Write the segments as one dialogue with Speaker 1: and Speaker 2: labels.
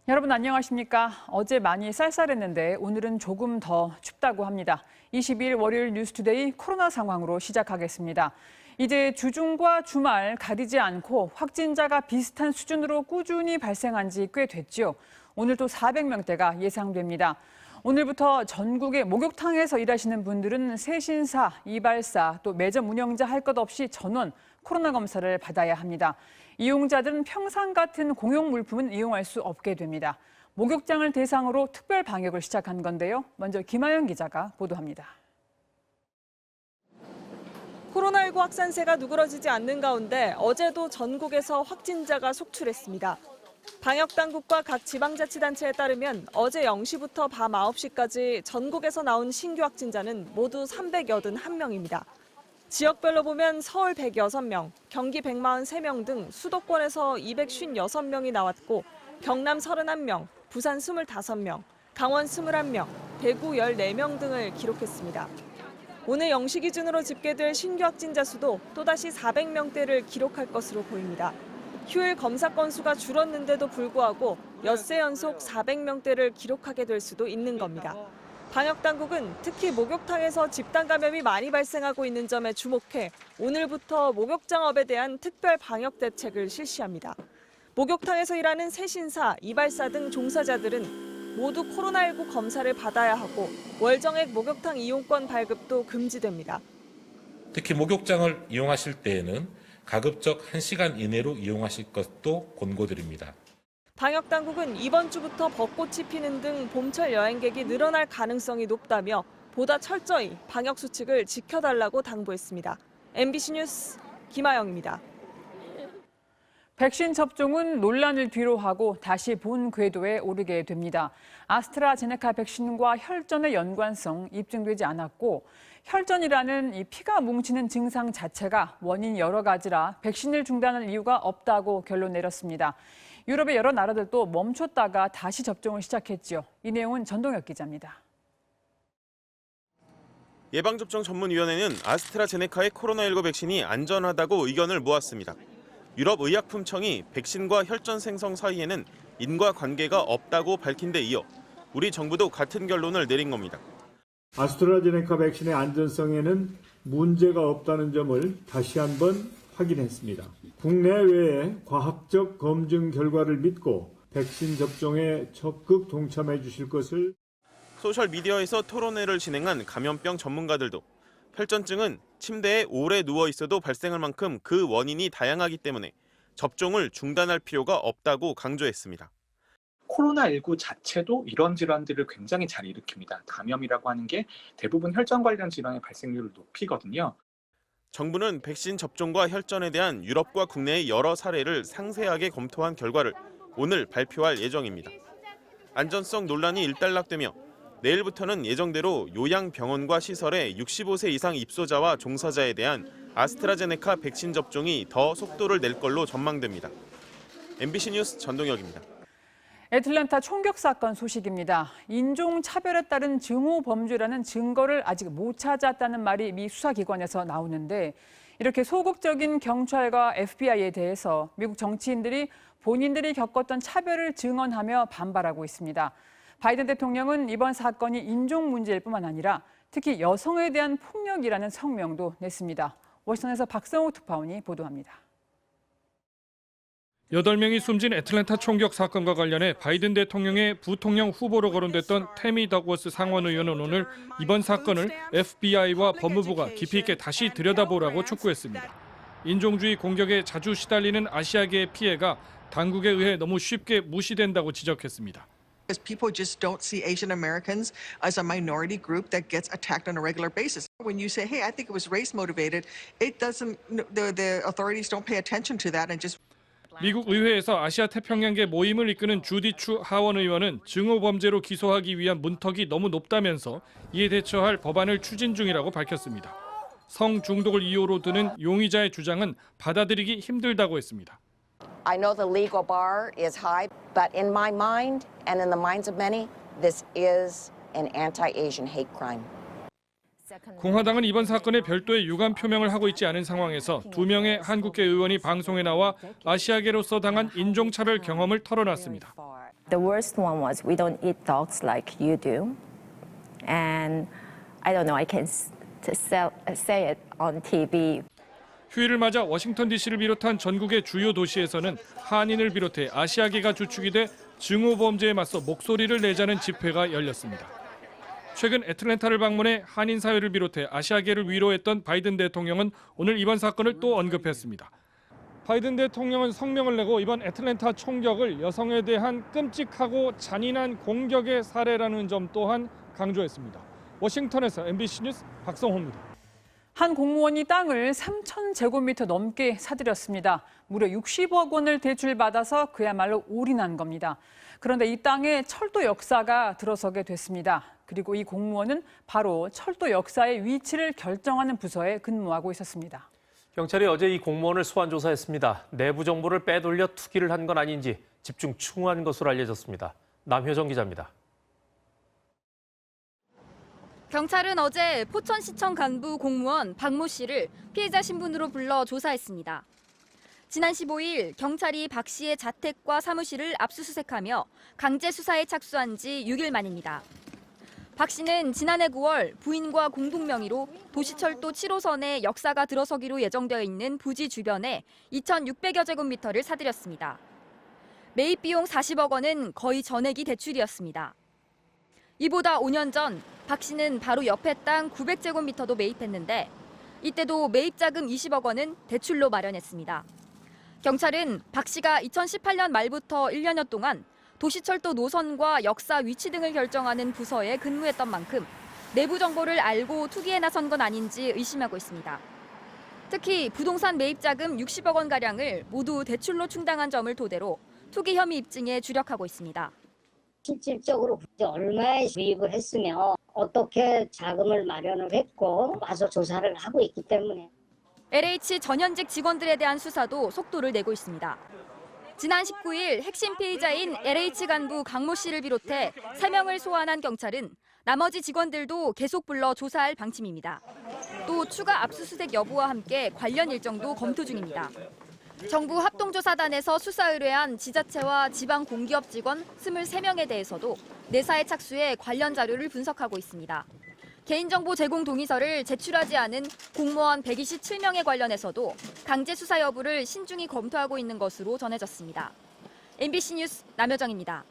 Speaker 1: 여러분 안녕하십니까? 어제 많이 쌀쌀했는데 오늘은 조금 더 춥다고 합니다. 22일 월요일 뉴스투데이 코로나 상황으로 시작하겠습니다. 이제 주중과 주말 가리지 않고 확진자가 비슷한 수준으로 꾸준히 발생한 지 꽤 됐죠. 오늘도 400명대가 예상됩니다. 오늘부터 전국의 목욕탕에서 일하시는 분들은 세신사, 이발사, 또 매점 운영자 할 것 없이 전원 코로나 검사를 받아야 합니다. 이용자들은 평상 같은 공용 물품은 이용할 수 없게 됩니다. 목욕장을 대상으로 특별 방역을 시작한 건데요. 먼저 김하영 기자가 보도합니다.
Speaker 2: 코로나19 확산세가 누그러지지 않는 가운데 어제도 전국에서 확진자가 속출했습니다. 방역당국과 각 지방자치단체에 따르면 어제 0시부터 밤 9시까지 전국에서 나온 신규 확진자는 모두 381명입니다. 지역별로 보면 서울 106명, 경기 143명 등 수도권에서 256명이 나왔고 경남 31명, 부산 25명, 강원 21명, 대구 14명 등을 기록했습니다. 오늘 0시 기준으로 집계될 신규 확진자 수도 또다시 400명대를 기록할 것으로 보입니다. 휴일 검사 건수가 줄었는데도 불구하고 엿새 연속 400명대를 기록하게 될 수도 있는 겁니다. 방역당국은 특히 목욕탕에서 집단 감염이 많이 발생하고 있는 점에 주목해 오늘부터 목욕장업에 대한 특별 방역 대책을 실시합니다. 목욕탕에서 일하는 세신사, 이발사 등 종사자들은 모두 코로나19 검사를 받아야 하고 월정액 목욕탕 이용권 발급도 금지됩니다.
Speaker 3: 특히 목욕장을 이용하실 때에는 가급적 1시간 이내로 이용하실 것도 권고드립니다.
Speaker 2: 방역당국은 이번 주부터 벚꽃이 피는 등 봄철 여행객이 늘어날 가능성이 높다며 보다 철저히 방역수칙을 지켜달라고 당부했습니다. MBC 뉴스 김하영입니다.
Speaker 1: 백신 접종은 논란을 뒤로하고 다시 본 궤도에 오르게 됩니다. 아스트라제네카 백신과 혈전의 연관성 입증되지 않았고 혈전이라는 이 피가 뭉치는 증상 자체가 원인 여러 가지라 백신을 중단할 이유가 없다고 결론 내렸습니다. 유럽의 여러 나라들도 멈췄다가 다시 접종을 시작했죠. 이 내용은 전동혁 기자입니다.
Speaker 4: 예방접종전문위원회는 아스트라제네카의 코로나19 백신이 안전하다고 의견을 모았습니다. 유럽의약품청이 백신과 혈전 생성 사이에는 인과관계가 없다고 밝힌 데 이어 우리 정부도 같은 결론을 내린 겁니다.
Speaker 5: 아스트라제네카 백신의 안전성에는 문제가 없다는 점을 다시 한번 확인했습니다. 국내외의 과학적 검증 결과를 믿고 백신 접종에 적극 동참해 주실 것을.
Speaker 4: 소셜미디어에서 토론회를 진행한 감염병 전문가들도 혈전증은 침대에 오래 누워 있어도 발생할 만큼 그 원인이 다양하기 때문에 접종을 중단할 필요가 없다고 강조했습니다.
Speaker 6: 코로나19 자체도 이런 질환들을 굉장히 잘 일으킵니다. 감염이라고 하는 게 대부분 혈전 관련 질환의 발생률을 높이거든요.
Speaker 4: 정부는 백신 접종과 혈전에 대한 유럽과 국내의 여러 사례를 상세하게 검토한 결과를 오늘 발표할 예정입니다. 안전성 논란이 일단락되며 내일부터는 예정대로 요양병원과 시설에 65세 이상 입소자와 종사자에 대한 아스트라제네카 백신 접종이 더 속도를 낼 걸로 전망됩니다. MBC 뉴스 전동혁입니다.
Speaker 1: 애틀랜타 총격 사건 소식입니다. 인종차별에 따른 증오 범죄라는 증거를 아직 못 찾았다는 말이 미 수사기관에서 나오는데 이렇게 소극적인 경찰과 FBI에 대해서 미국 정치인들이 본인들이 겪었던 차별을 증언하며 반발하고 있습니다. 바이든 대통령은 이번 사건이 인종 문제일 뿐만 아니라 특히 여성에 대한 폭력이라는 성명도 냈습니다. 워싱턴에서 박성우 특파원이 보도합니다.
Speaker 7: 8명이 숨진 애틀랜타 총격 사건과 관련해 바이든 대통령의 부통령 후보로 거론됐던 태미 더그워스 상원 의원은 오늘 이번 사건을 FBI와 법무부가 깊이 있게 다시 들여다보라고 촉구했습니다. 인종주의 공격에 자주 시달리는 아시아계의 피해가 당국에 의해 너무 쉽게 무시된다고 지적했습니다.
Speaker 8: Because people just don't see Asian Americans as a minority group that gets attacked on a regular basis. When you say, hey, I think it was race motivated, it doesn't, the authorities don't pay attention to that and just.
Speaker 7: 미국 의회에서 아시아 태평양계 모임을 이끄는 주디 추 하원 의원은 증오 범죄로 기소하기 위한 문턱이 너무 높다면서 이에 대처할 법안을 추진 중이라고 밝혔습니다. 성 중독을 이유로 드는 용의자의 주장은 받아들이기 힘들다고 했습니다.
Speaker 9: I know the legal bar is high, but in my mind and in the minds of many, this is an anti-Asian hate crime.
Speaker 7: 공화당은 이번 사건에 별도의 유감 표명을 하고 있지 않은 상황에서 2명의 한국계 의원이 방송에 나와 아시아계로서 당한 인종차별 경험을 털어놨습니다.
Speaker 10: The worst one was we don't eat dogs like you do. And I don't know, I can say it on TV.
Speaker 7: 휴일을 맞아 워싱턴 DC를 비롯한 전국의 주요 도시에서는 한인을 비롯해 아시아계가 주축이 돼 증오 범죄에 맞서 목소리를 내자는 집회가 열렸습니다. 최근 애틀랜타를 방문해 한인 사회를 비롯해 아시아계를 위로했던 바이든 대통령은 오늘 이번 사건을 또 언급했습니다. 바이든 대통령은 성명을 내고 이번 애틀랜타 총격을 여성에 대한 끔찍하고 잔인한 공격의 사례라는 점 또한 강조했습니다. 워싱턴에서 MBC 뉴스 박성호입니다.
Speaker 1: 한 공무원이 땅을 3,000제곱미터 넘게 사들였습니다. 무려 60억 원을 대출받아서 그야말로 올인한 겁니다. 그런데 이 땅에 철도 역사가 들어서게 됐습니다. 그리고 이 공무원은 바로 철도 역사의 위치를 결정하는 부서에 근무하고 있었습니다.
Speaker 11: 경찰이 어제 이 공무원을 소환 조사했습니다. 내부 정보를 빼돌려 투기를 한 건 아닌지 집중 추궁한 것으로 알려졌습니다. 남효정 기자입니다.
Speaker 12: 경찰은 어제 포천시청 간부 공무원 박모 씨를 피해자 신분으로 불러 조사했습니다. 지난 15일 경찰이 박 씨의 자택과 사무실을 압수수색하며 강제 수사에 착수한 지 6일 만입니다. 박 씨는 지난해 9월 부인과 공동 명의로 도시철도 7호선에 역사가 들어서기로 예정되어 있는 부지 주변에 2,600여 제곱미터를 사들였습니다. 매입 비용 40억 원은 거의 전액이 대출이었습니다. 이보다 5년 전 박 씨는 바로 옆에 땅 900제곱미터도 매입했는데 이때도 매입자금 20억 원은 대출로 마련했습니다. 경찰은 박 씨가 2018년 말부터 1년여 동안 도시철도 노선과 역사 위치 등을 결정하는 부서에 근무했던 만큼 내부 정보를 알고 투기에 나선 건 아닌지 의심하고 있습니다. 특히 부동산 매입자금 60억 원가량을 모두 대출로 충당한 점을 토대로 투기 혐의 입증에 주력하고 있습니다.
Speaker 13: 실질적으로 얼마에 매입을 했으며 어떻게 자금을 마련을 했고 와서 조사를 하고 있기 때문에
Speaker 12: LH 전현직 직원들에 대한 수사도 속도를 내고 있습니다. 지난 19일 핵심 피의자인 LH 간부 강모 씨를 비롯해 3명을 소환한 경찰은 나머지 직원들도 계속 불러 조사할 방침입니다. 또 추가 압수수색 여부와 함께 관련 일정도 검토 중입니다. 정부 합동조사단에서 수사 의뢰한 지자체와 지방 공기업 직원 23명에 대해서도 내사에 착수해 관련 자료를 분석하고 있습니다. 개인정보 제공 동의서를 제출하지 않은 공무원 127명에 관련해서도 강제 수사 여부를 신중히 검토하고 있는 것으로 전해졌습니다. MBC 뉴스 남효정입니다.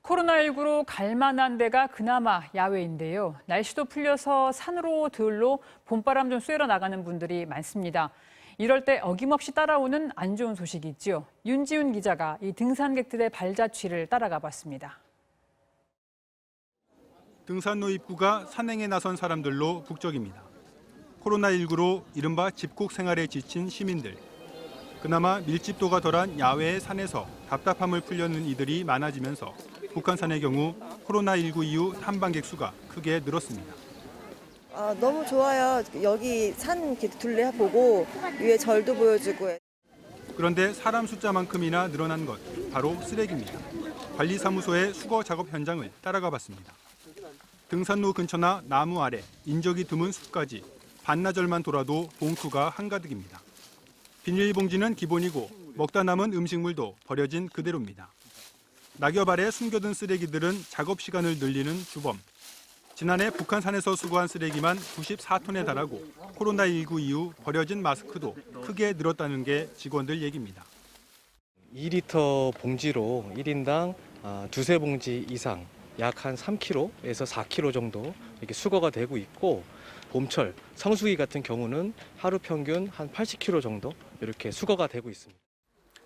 Speaker 1: 코로나19로 갈 만한 데가 그나마 야외인데요. 날씨도 풀려서 산으로 들로 봄바람 좀 쐬러 나가는 분들이 많습니다. 이럴 때 어김없이 따라오는 안 좋은 소식이 있죠. 윤지훈 기자가 이 등산객들의 발자취를 따라가 봤습니다.
Speaker 14: 등산로 입구가 산행에 나선 사람들로 북적입니다. 코로나19로 이른바 집콕 생활에 지친 시민들. 그나마 밀집도가 덜한 야외의 산에서 답답함을 풀려는 이들이 많아지면서 북한산의 경우 코로나19 이후 탐방객 수가 크게 늘었습니다.
Speaker 15: 너무 좋아요. 여기 산 둘레 보고 위에 절도 보여주고.
Speaker 14: 그런데 사람 숫자만큼이나 늘어난 것, 바로 쓰레기입니다. 관리사무소의 수거 작업 현장을 따라가 봤습니다. 등산로 근처나 나무 아래, 인적이 드문 숲까지 반나절만 돌아도 봉투가 한가득입니다. 비닐봉지는 기본이고 먹다 남은 음식물도 버려진 그대로입니다. 낙엽 아래 숨겨둔 쓰레기들은 작업 시간을 늘리는 주범. 지난해 북한산에서 수거한 쓰레기만 94톤에 달하고 코로나19 이후 버려진 마스크도 크게 늘었다는 게 직원들 얘기입니다.
Speaker 16: 2리터 봉지로 1인당 두세 봉지 이상 약 한 3kg에서 4kg 정도 이렇게 수거가 되고 있고 봄철 성수기 같은 경우는 하루 평균 한 80kg 정도 이렇게 수거가 되고 있습니다.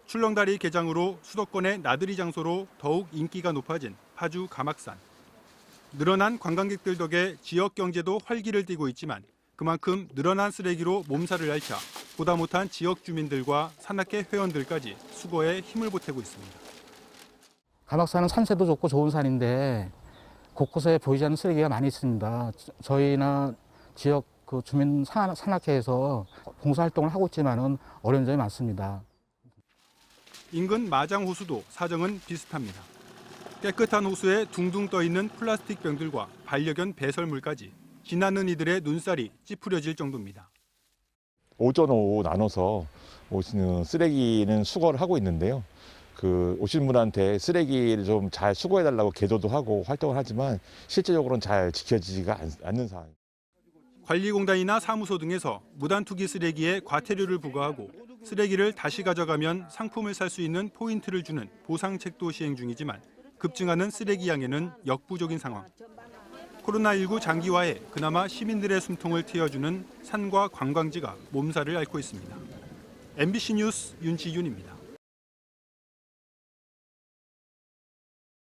Speaker 14: 출렁다리 개장으로 수도권의 나들이 장소로 더욱 인기가 높아진 파주 가막산. 늘어난 관광객들 덕에 지역 경제도 활기를 띠고 있지만 그만큼 늘어난 쓰레기로 몸살을 앓자 보다 못한 지역 주민들과 산악회 회원들까지 수거에 힘을 보태고 있습니다.
Speaker 17: 가막산은 산세도 좋고 좋은 산인데 곳곳에 보이지 않는 쓰레기가 많이 있습니다. 저희나 지역 주민 산악회에서 봉사활동을 하고 있지만은 어려운 점이 많습니다.
Speaker 14: 인근 마장호수도 사정은 비슷합니다. 깨끗한 호수에 둥둥 떠있는 플라스틱 병들과 반려견 배설물까지 지나는 이들의 눈살이 찌푸려질 정도입니다.
Speaker 18: 오전 오후 나눠서 오시는 쓰레기는 수거를 하고 있는데요. 오신 분한테 쓰레기를 좀 잘 수거해달라고 계도도 하고 활동을 하지만 실제적으로는 잘 지켜지지가 않는 상황입니다.
Speaker 14: 관리공단이나 사무소 등에서 무단 투기 쓰레기에 과태료를 부과하고 쓰레기를 다시 가져가면 상품을 살 수 있는 포인트를 주는 보상책도 시행 중이지만 급증하는 쓰레기 양에는 역부족인 상황. 코로나19 장기화에 그나마 시민들의 숨통을 트여주는 산과 관광지가 몸살을 앓고 있습니다. MBC 뉴스 윤지윤입니다.